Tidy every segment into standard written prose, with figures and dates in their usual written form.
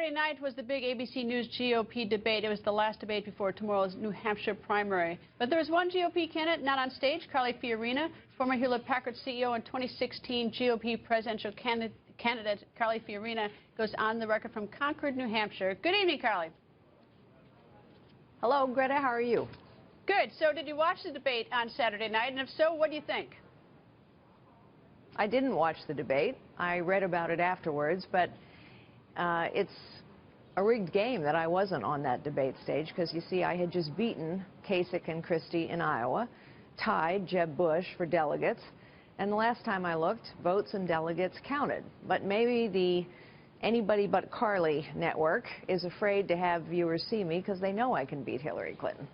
Saturday night was the big ABC News GOP debate. It was the last debate before tomorrow's New Hampshire primary. But there was one GOP candidate not on stage, Carly Fiorina, former Hewlett-Packard CEO and 2016 GOP presidential candidate. Carly Fiorina goes on the record from Concord, New Hampshire. Good evening, Carly. Hello, Greta. How are you? Good. So did you watch the debate on Saturday night? And if so, what do you think? I didn't watch the debate. I read about it afterwards, but it's a rigged game that I wasn't on that debate stage because, you see, I had just beaten Kasich and Christie in Iowa, tied Jeb Bush for delegates, and the last time I looked, votes and delegates counted. But maybe the Anybody But Carly network is afraid to have viewers see me because they know I can beat Hillary Clinton.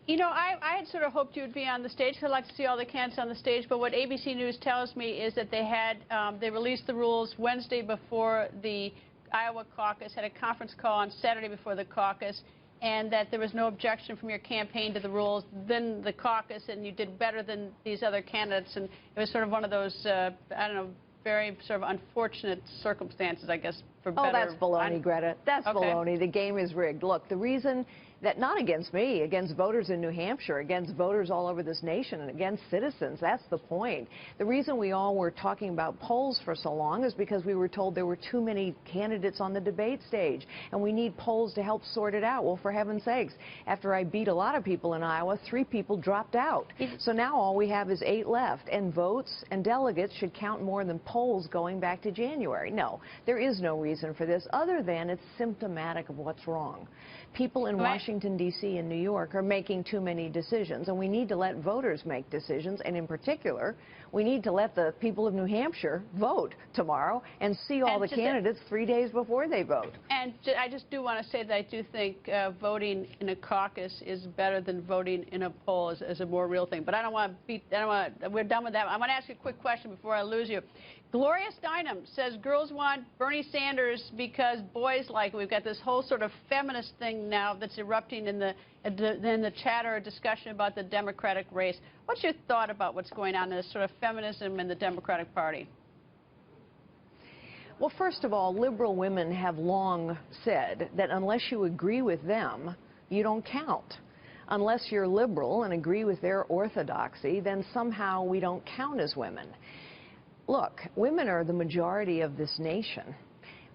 You know, I had sort of hoped you would be on the stage. I'd like to see all the candidates on the stage. But what ABC News tells me is that they released the rules Wednesday before the Iowa caucus, had a conference call on Saturday before the caucus, and that there was no objection from your campaign to the rules. Then the caucus, and you did better than these other candidates. And it was sort of one of those, I don't know, very sort of unfortunate circumstances, I guess, for better. Oh, that's baloney, Greta. That's baloney. The game is rigged. Look, the reason that, not against me, against voters in New Hampshire, against voters all over this nation, and against citizens, that's the point. The reason we all were talking about polls for so long is because we were told there were too many candidates on the debate stage, and we need polls to help sort it out. Well, for heaven's sakes, after I beat a lot of people in Iowa, 3 people dropped out. So now all we have is 8 left, and votes and delegates should count more than polls going back to January. No, there is no reason for this other than it's symptomatic of what's wrong. People in Washington, D.C. and New York are making too many decisions, and we need to let voters make decisions, and in particular, we need to let the people of New Hampshire vote tomorrow and see all the candidates 3 days before they vote. And I just do want to say that I do think voting in a caucus is better than voting in a poll as a more real thing. But I don't want to beat, we're done with that. I want to ask you a quick question before I lose you. Gloria Steinem says girls want Bernie Sanders because boys like it. We've got this whole sort of feminist thing now that's erupting in the chatter or discussion about the Democratic race. What's your thought about what's going on in this sort of feminism in the Democratic Party? Well, first of all, liberal women have long said that unless you agree with them, you don't count. Unless you're liberal and agree with their orthodoxy, then somehow we don't count as women. Look, women are the majority of this nation.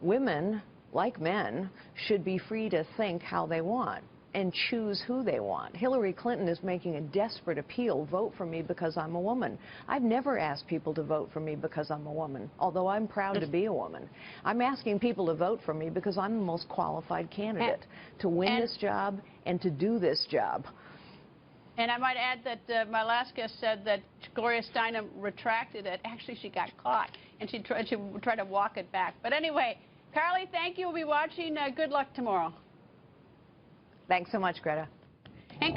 Women, like men, should be free to think how they want and choose who they want. Hillary Clinton is making a desperate appeal, vote for me because I'm a woman. I've never asked people to vote for me because I'm a woman, although I'm proud to be a woman. I'm asking people to vote for me because I'm the most qualified candidate to win this job and to do this job. And I might add that my last guest said that Gloria Steinem retracted it. Actually, she got caught, and she tried to walk it back. But anyway, Carly, thank you. We'll be watching. Good luck tomorrow. Thanks so much, Greta. And